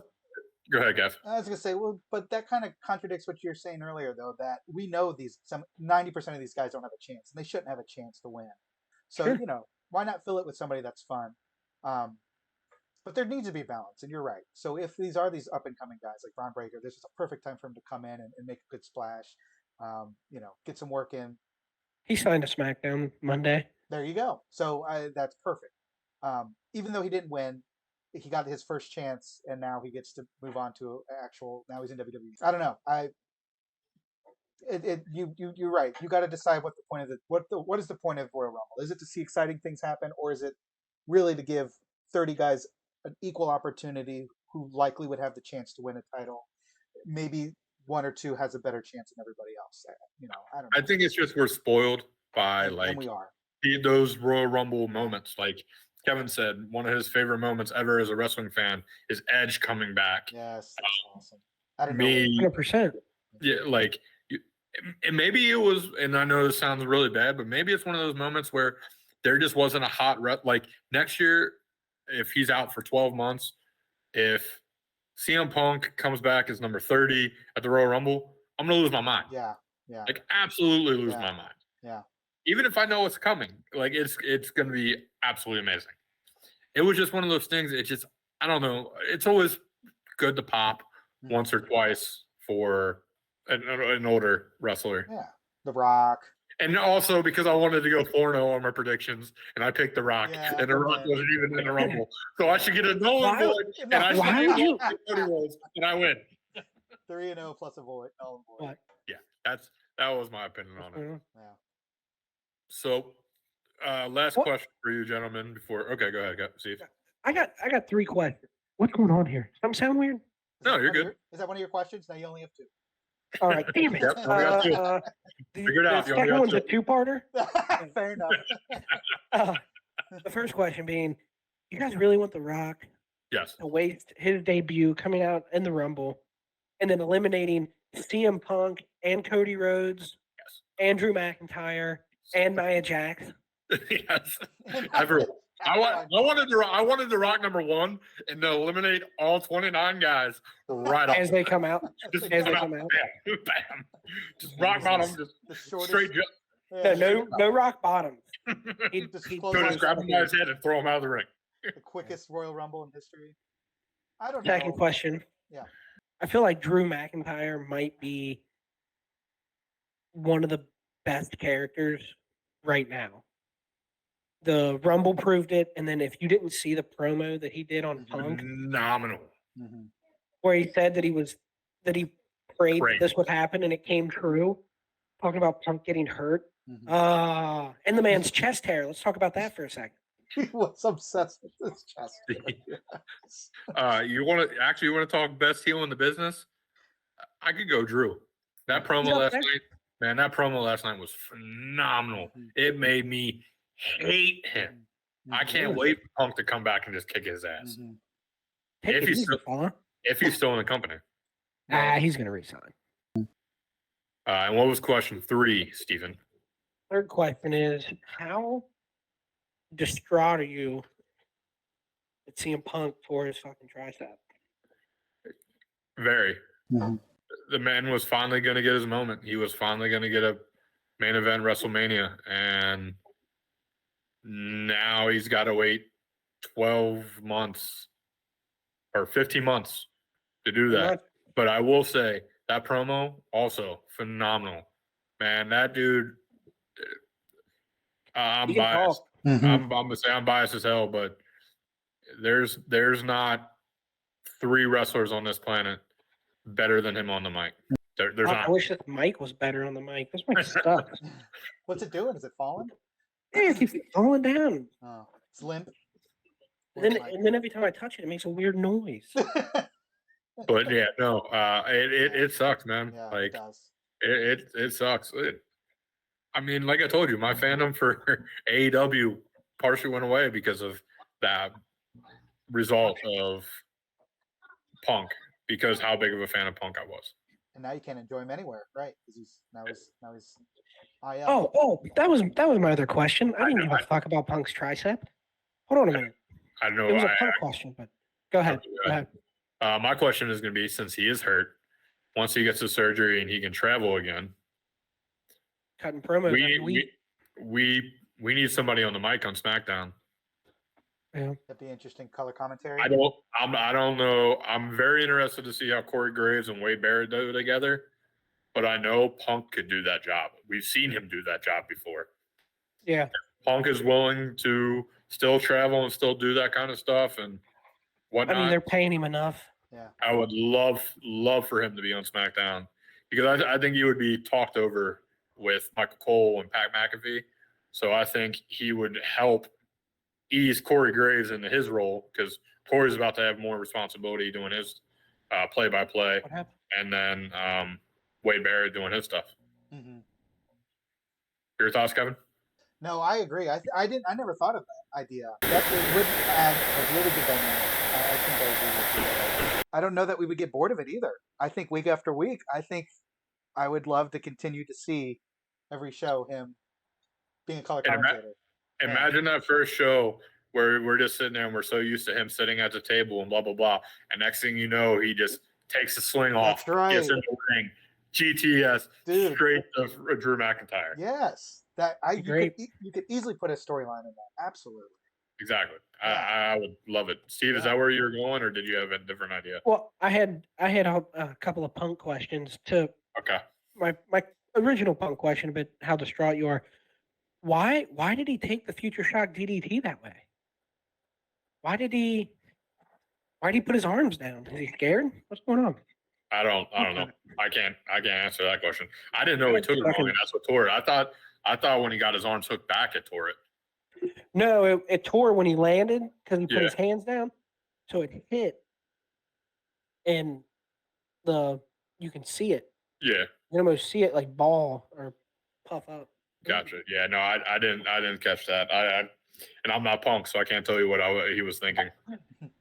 Go ahead, Gav. I was gonna say, well, but that kind of contradicts what you were saying earlier, though. That we know 90% of these guys don't have a chance, and they shouldn't have a chance to win. So Sure. why not fill it with somebody that's fun? But there needs to be balance, and you're right. So if these are these up and coming guys like Braun Breaker, this is a perfect time for him to come in and make a good splash. Get some work in. He signed a SmackDown Monday. There you go. So that's perfect. Even though he didn't win, he got his first chance, and now he gets to move on to actual. Now he's in WWE. I don't know. You're right. You got to decide what the point of what is the point of Royal Rumble? Is it to see exciting things happen, or is it really to give 30 guys an equal opportunity who likely would have the chance to win a title? Maybe one or two has a better chance than everybody else. I don't know. I think it's just we're spoiled by and we are. those Royal Rumble moments. Like Kevin said, one of his favorite moments ever as a wrestling fan is Edge coming back. Yes, that's awesome. I don't know. 100%. Yeah, like and maybe it was, and I know this sounds really bad, but maybe it's one of those moments where there just wasn't a hot rep. Like next year, if he's out for 12 months, if CM Punk comes back as number 30 at the Royal Rumble, I'm gonna lose my mind. Yeah. Like absolutely lose my mind. Yeah. Even if I know it's coming, like it's gonna be absolutely amazing. It was just one of those things. It just, I don't know. It's always good to pop once or twice for an older wrestler. Yeah. The Rock. And also because I wanted to go 4-0 on my predictions, and I picked The Rock, and The Rock wasn't even in the Rumble. So I should get a Nolan void, and I should get Cody Rhodes, and I win. 3-0 plus a void. Null void. Yeah, that was my opinion on it. Yeah. So, last question for you, gentlemen. Before, okay, go ahead, Steve. I got 3 questions. What's going on here? Something sound weird? No, you're good. Is that one of your questions? Now you only have 2. All right, damn it. Yep, only got 2. Figure it out. The second one's a 2-parter. Fair enough. The first question being, you guys really want The Rock Yes. to waste his debut coming out in the Rumble and then eliminating CM Punk and Cody Rhodes, Andrew McIntyre, and Nia Jax? Yes. Everyone. I wanted The Rock number 1 and to eliminate all 29 guys right as off. they come out. Just As they come out. Bam, bam. Just rock bottom, just straight jump. No rock bottoms. He Just grab him by his head and throw him out of the ring. The quickest Royal Rumble in history. I don't Second know. question. Yeah. I feel like Drew McIntyre might be one of the best characters right now. The Rumble proved it, and then if you didn't see the promo that he did on Punk, Phenomenal. where he said that he prayed that this would happen and it came true, talking about Punk getting hurt, and the man's chest hair. Let's talk about that for a second. He was obsessed with his chest. You want to talk best heel in the business? I could go Drew. That promo last night, man. That promo last night was phenomenal. It made me hate him. I can't wait for Punk to come back and just kick his ass. If he's still in the company. He's going to resign. And what was question 3, Stephen? Third question is, how distraught are you at CM Punk for his fucking tricep? Very. The man was finally going to get his moment. He was finally going to get a main event WrestleMania, and now he's got to wait 12 months or 15 months to do that. But I will say that promo also phenomenal, man. That dude. I'm biased. I'm gonna say I'm biased as hell, but there's not 3 wrestlers on this planet better than him on the mic. There's not. I wish this mic was better on the mic. This mic sucks. What's it doing? Is it falling? Yeah, it keeps falling down. Oh, it's limp. And then every time I touch it, it makes a weird noise. But yeah, no, it sucks, man. Yeah, it Like does. it sucks. I mean, like I told you, my fandom for AEW partially went away because of that result of Punk, because how big of a fan of Punk I was. And now you can't enjoy him anywhere, right? Because he's IL. Oh, that was my other question. I didn't give a fuck about Punk's tricep. Hold on a minute. I don't know. It was a Punk question, but go ahead. Go ahead. My question is going to be, since he is hurt, once he gets the surgery and he can travel again, Cutting promos every week. we need somebody on the mic on SmackDown. Yeah. That'd be interesting color commentary. I don't know. I'm very interested to see how Corey Graves and Wade Barrett do together, but I know Punk could do that job. We've seen him do that job before. Yeah. Punk is willing to still travel and still do that kind of stuff and whatnot. I mean, they're paying him enough. Yeah. I would love for him to be on SmackDown, because I think he would be talked over with Michael Cole and Pat McAfee. So I think he would help ease Corey Graves into his role, because Corey's about to have more responsibility doing his play-by-play, What happened? and then Wade Barrett doing his stuff. Mm-hmm. Your thoughts, Kevin? No, I agree. I never thought of that idea. That would add a really good dynamic. I think I agree with you. I don't know that we would get bored of it either. I think week after week, I would love to continue to see every show him being a color commentator. Imagine that first show where we're just sitting there and we're so used to him sitting at the table and blah, blah, blah. And next thing you know, he just takes the swing off, That's right. gets in the ring, GTS, Dude. straight to Drew McIntyre. Yes. You could easily put a storyline in that. Absolutely. Exactly. Yeah. I would love it. Steve, is that where you were going, or did you have a different idea? Well, I had a couple of Punk questions to Okay. my original Punk question about how distraught you are. Why did he take the Future Shock DDT that way? Why did he put his arms down? Is he scared? What's going on? I don't know. I can't answer that question. I didn't know he took it wrong, and that's what tore it. I thought when he got his arms hooked back, it tore it. No, it tore when he landed because he put his hands down. So it hit, and you can see it. Yeah. You can almost see it like ball or puff up. Gotcha. Yeah. No, I didn't catch that. And I'm not Punk, so I can't tell you what he was thinking.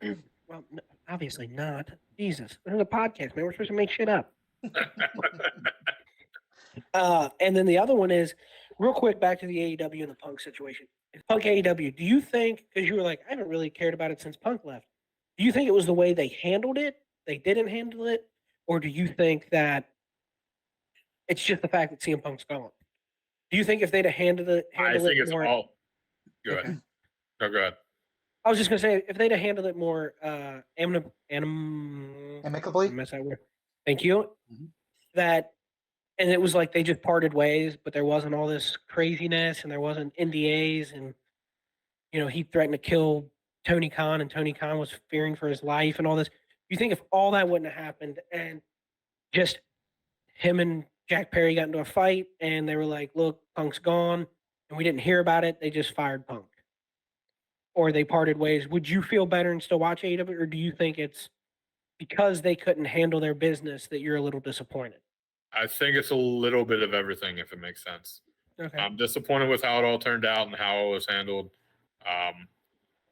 Well, no, obviously not. Jesus, this is a podcast, man. We're supposed to make shit up. And then the other one is, real quick, back to the AEW and the Punk situation. Punk AEW, do you think, because you were like, I haven't really cared about it since Punk left, do you think it was the way they handled it, they didn't handle it, or do you think that it's just the fact that CM Punk's gone? Do you think if they'd have handled it I think it's more, all. Go ahead. No, go ahead. I was just gonna say, if they'd have handled it more amicably. Mess that word. Thank you. Mm-hmm. And it was like they just parted ways, but there wasn't all this craziness, and there wasn't NDAs, and he threatened to kill Tony Khan, and Tony Khan was fearing for his life, and all this. You think if all that wouldn't have happened, and just him and Jack Perry got into a fight, and they were like, "Look, Punk's gone," and we didn't hear about it, they just fired Punk, or they parted ways, would you feel better and still watch AEW, or do you think it's because they couldn't handle their business that you're a little disappointed? I think it's a little bit of everything, if it makes sense. Okay. I'm disappointed with how it all turned out and how it was handled.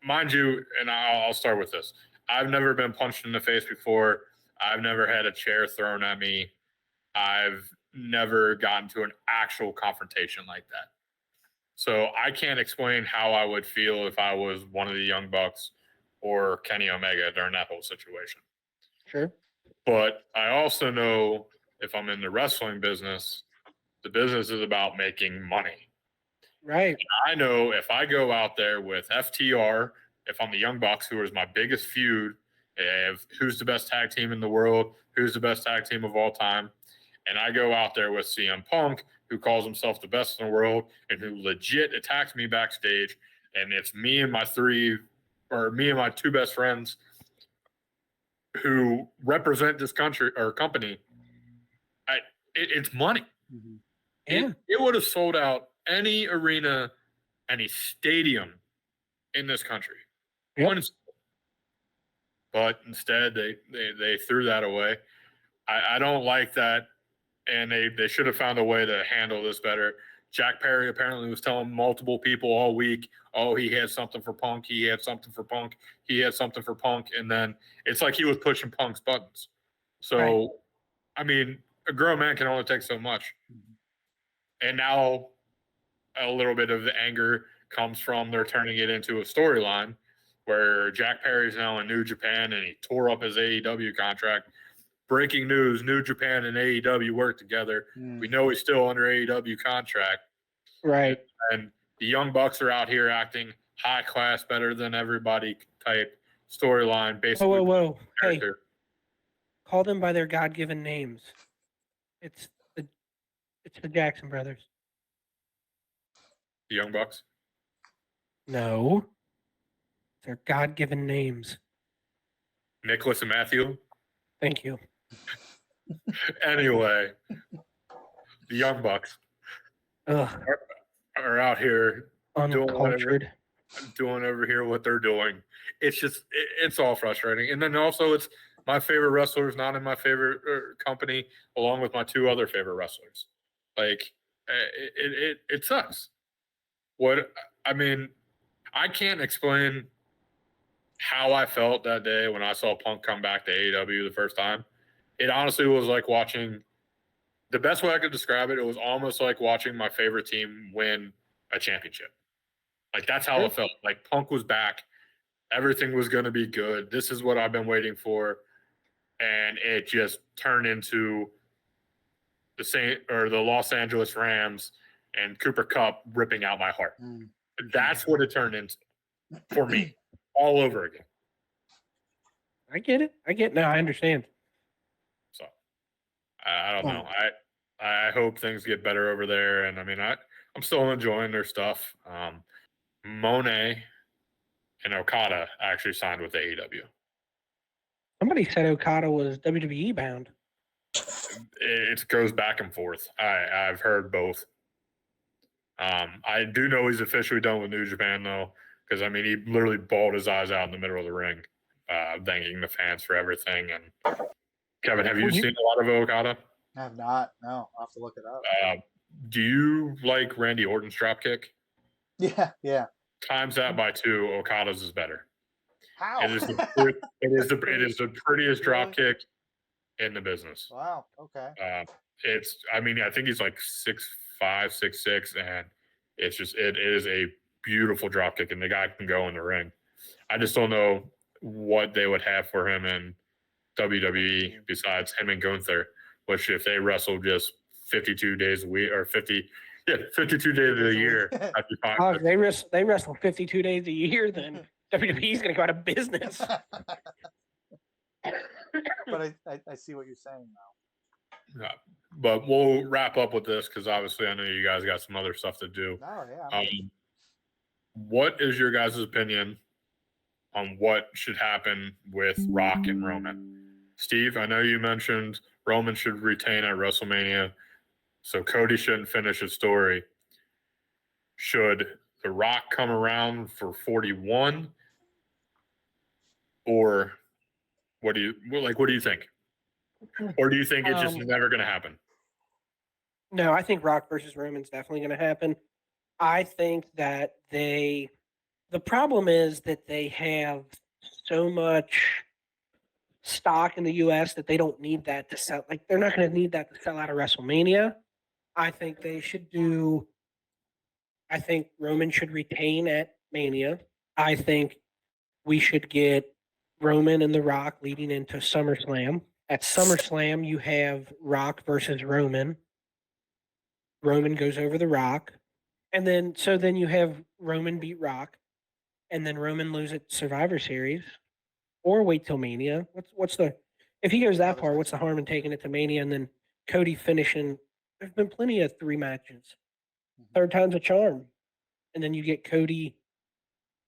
Mind you, and I'll start with this. I've never been punched in the face before. I've never had a chair thrown at me. I've never gotten to an actual confrontation like that. So I can't explain how I would feel if I was one of the Young Bucks or Kenny Omega during that whole situation. Sure. But I also know if I'm in the wrestling business, the business is about making money. Right. And I know if I go out there with FTR, if I'm the Young Bucks, who is my biggest feud, if who's the best tag team in the world, who's the best tag team of all time, and I go out there with CM Punk, who calls himself the best in the world and who legit attacks me backstage, and it's me and my two best friends who represent this country or company, it's money. Mm-hmm. Yeah. It would have sold out any arena, any stadium in this country. Yep. Plain and simple. But instead, they threw that away. I don't like that, and they should have found a way to handle this better. Jack Perry apparently was telling multiple people all week, oh, he had something for Punk, he had something for Punk, he had something for Punk, and then it's like he was pushing Punk's buttons. So, Right. I mean, a grown man can only take so much. And now a little bit of the anger comes from they're turning it into a storyline where Jack Perry's now in New Japan and he tore up his AEW contract. Breaking news, New Japan and AEW work together. We know he's still under AEW contract. Right. And the Young Bucks are out here acting high class, better than everybody type storyline. Basically, Whoa. Hey, character. call them by their God-given names. It's the Jackson brothers. The Young Bucks. No. They're God-given names. Nicholas and Matthew. Thank you. Anyway, the Young Bucks Ugh. are out here Uncultured. doing over here what they're doing. It's just it's all frustrating. And then also it's my favorite wrestlers not in my favorite company, along with my two other favorite wrestlers. Like it sucks. What I mean, I can't explain how I felt that day when I saw Punk come back to AEW the first time. It honestly was like watching. The best way I could describe it, it was almost like watching my favorite team win a championship. Like that's how it felt. Like Punk was back. Everything was going to be good. This is what I've been waiting for. And it just turned into the Los Angeles Rams and Cooper Kupp ripping out my heart. That's what it turned into for me all over again. I get it. Now I understand. So I don't know. I hope things get better over there. And I mean, I'm still enjoying their stuff. Monet and Okada actually signed with AEW. Somebody said Okada was WWE bound. It goes back and forth. I've heard both. I do know he's officially done with New Japan though, because I mean he literally bawled his eyes out in the middle of the ring, thanking the fans for everything. And Kevin, have you seen a lot of Okada? I have not. No, I'll have to look it up. Do you like Randy Orton's dropkick? Yeah. Times that by 2, Okada's is better. How? It is the prettiest dropkick in the business. Wow. Okay. I think he's like 6'5", 6'6", and it is a beautiful dropkick, and the guy can go in the ring. I just don't know what they would have for him in WWE besides him and Gunther, which if they wrestle just 52 days a week or 52 days of the year, I'd be fine. If they wrestle 52 days a year, then WWE's going to go out of business. But I see what you're saying now. Yeah, but we'll wrap up with this because obviously I know you guys got some other stuff to do. Oh yeah. What is your guys' opinion on what should happen with Rock and Roman? Steve, I know you mentioned Roman should retain at WrestleMania, so Cody shouldn't finish his story. Should The Rock come around for 41? Or what do you think? Or do you think it's just never going to happen? No, I think Rock versus Roman's definitely going to happen. I think that the problem is that they have so much stock in the U.S. that they don't need that to sell. Like they're not going to need that to sell out of WrestleMania. I think they should do. I think Roman should retain at Mania. I think we should get Roman and The Rock leading into SummerSlam. At SummerSlam, you have Rock versus Roman. Roman goes over The Rock. And then you have Roman beat Rock. And then Roman lose at Survivor Series. Or wait till Mania. If he goes that far, what's the harm in taking it to Mania and then Cody finishing? There's been plenty of 3 matches. Third time's a charm. And then you get Cody.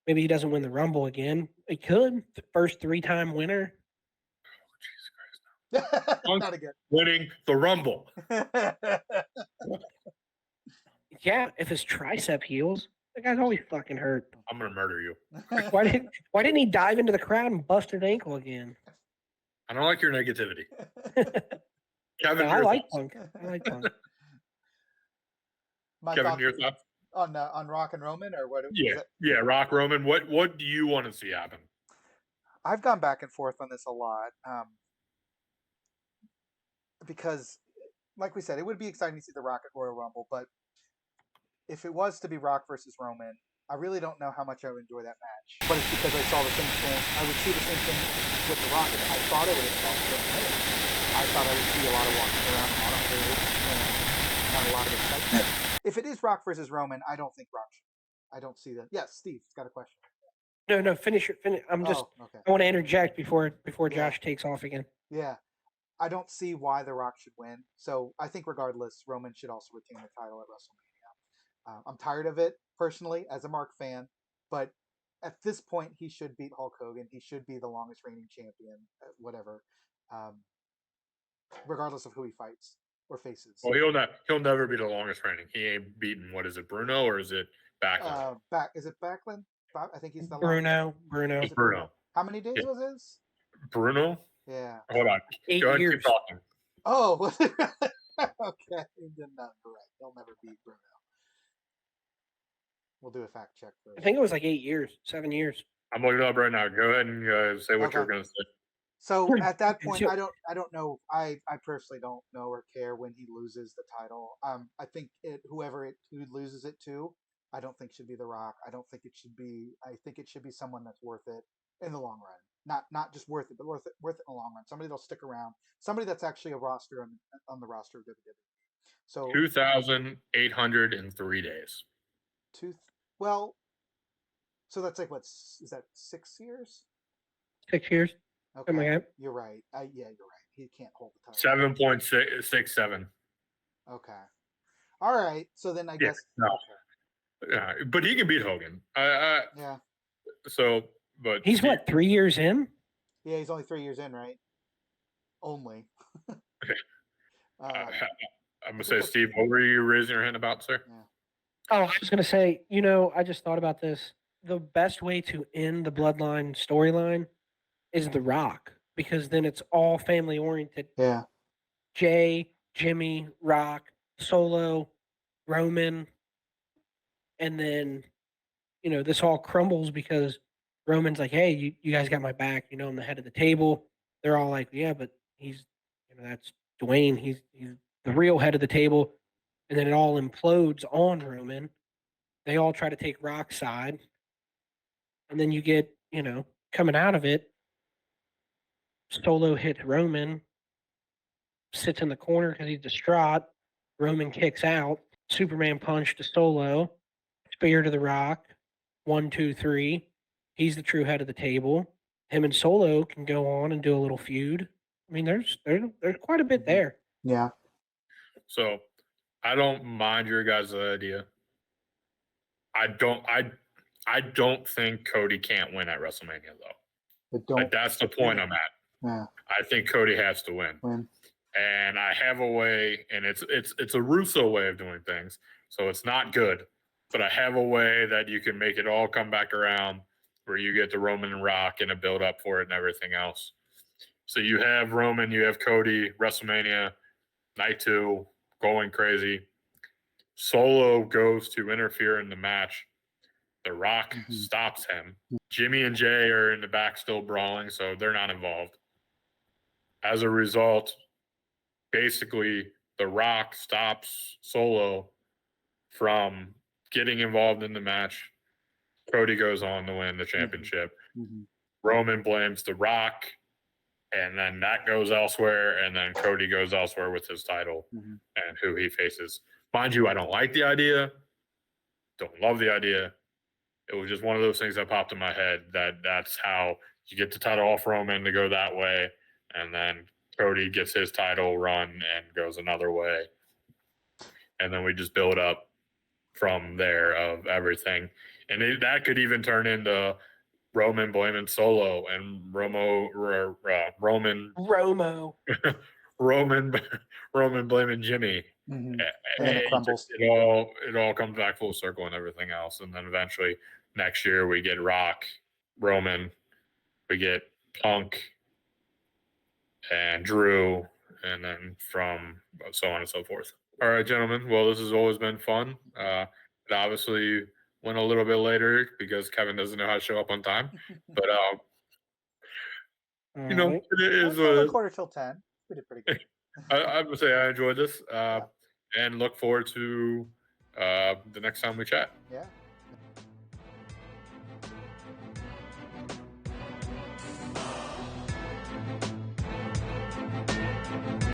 Maybe he doesn't win the Rumble again. He could. The first 3-time winner. Oh, Jesus Christ. Not again. Winning the Rumble. Yeah, if his tricep heals. The guy's always fucking hurt. I'm gonna murder you. Why didn't he dive into the crowd and bust his ankle again? I don't like your negativity. Kevin, I your like thoughts? Punk. I like Punk. My Kevin, thoughts your thoughts? on Rock and Roman, or what? Yeah, Rock Roman. What do you want to see happen? I've gone back and forth on this a lot, because, like we said, it would be exciting to see the Rock at Royal Rumble, but if it was to be Rock versus Roman, I really don't know how much I would enjoy that match. But it's because I saw the same thing. I would see the same thing with the Rock, and I thought it would have felt good. I thought I would see a lot of walking around, a lot of holes, and not a lot of excitement. If it is Rock versus Roman, I don't think Rock should. I don't see that. Yes, Steve's got a question. No, finish. I'm just. Okay. I want to interject before Yeah. Josh takes off again. Yeah. I don't see why The Rock should win. So I think regardless, Roman should also retain the title at WrestleMania. I'm tired of it, personally, as a Mark fan. But at this point, he should beat Hulk Hogan. He should be the longest reigning champion, whatever, regardless of who he fights or faces. Well, he'll never be the longest reigning. He ain't beaten. What is it, Bruno, or is it Backlund? Is it Backlund? I think he's the Bruno. longest. Bruno. How many days was his? Bruno? Yeah. Hold on. 8 Go ahead and years. keep talking. Oh, okay. Then not correct. They'll never beat Bruno. We'll do a fact check first. I think it was like 8 years, 7 years. I'm looking it up right now. Go ahead and say what Okay. you're going to say. So at that point, I don't know. I personally don't know or care when he loses the title. I think who loses it to, I don't think should be The Rock. I think it should be someone that's worth it in the long run. Not just worth it, but worth it in the long run. Somebody that'll stick around. Somebody that's actually a roster on the roster of WWE. So 2,803 days. So that's like, is that 6 years? 6 years. Okay, Oh my God. you're right. Yeah, you're right. He can't hold the title. 7.67. Okay. All right. So then I guess. No. Okay. But he can beat Hogan. Yeah. So, but He's what, 3 years in? Yeah, he's only 3 years in, right? Only. I'm gonna say, Steve, what were you raising your hand about, sir? Yeah. Oh, I was gonna say, I just thought about this. The best way to end the Bloodline storyline is The Rock, because then it's all family oriented. Yeah. Jay, Jimmy, Rock, Solo, Roman, and then this all crumbles because Roman's like, hey, you guys got my back. I'm the head of the table. They're all like, yeah, but he's that's Dwayne. He's the real head of the table. And then it all implodes on Roman. They all try to take Rock's side. And then you get, coming out of it, Solo hits Roman, sits in the corner because he's distraught. Roman kicks out. Superman punch to Solo. Spear to the Rock. 1, 2, 3. He's the true head of the table. Him and Solo can go on and do a little feud. I mean, there's quite a bit there. Yeah. So, I don't mind your guys' idea. I don't think Cody can't win at WrestleMania though. Like, that's the point I'm at. Yeah. I think Cody has to win. And I have a way, and it's a Russo way of doing things, so it's not good. But I have a way that you can make it all come back around, where you get the Roman and Rock and a build up for it and everything else. So you have Roman, you have Cody, WrestleMania, night 2, going crazy. Solo goes to interfere in the match. The Rock stops him. Jimmy and Jay are in the back still brawling, so they're not involved. As a result, basically, The Rock stops Solo from getting involved in the match. Cody goes on to win the championship. Roman blames The Rock, and then that goes elsewhere, and then Cody goes elsewhere with his title and who he faces. Mind you, I don't like the idea. Don't love the idea. It was just one of those things that popped in my head that's how you get the title off Roman to go that way, and then Cody gets his title run and goes another way. And then we just build up from there of everything. And that could even turn into Roman blaming Solo and Roman Roman blaming Jimmy. And then it crumbles. It all comes back full circle and everything else, and then eventually next year we get Rock, Roman, we get Punk, and Drew, and then from so on and so forth. All right, gentlemen. Well, this has always been fun. It obviously went a little bit later because Kevin doesn't know how to show up on time, but you know, Alright. it is Well, what it is. 11:45. We did pretty good. I would say I enjoyed this, and look forward to the next time we chat. Yeah.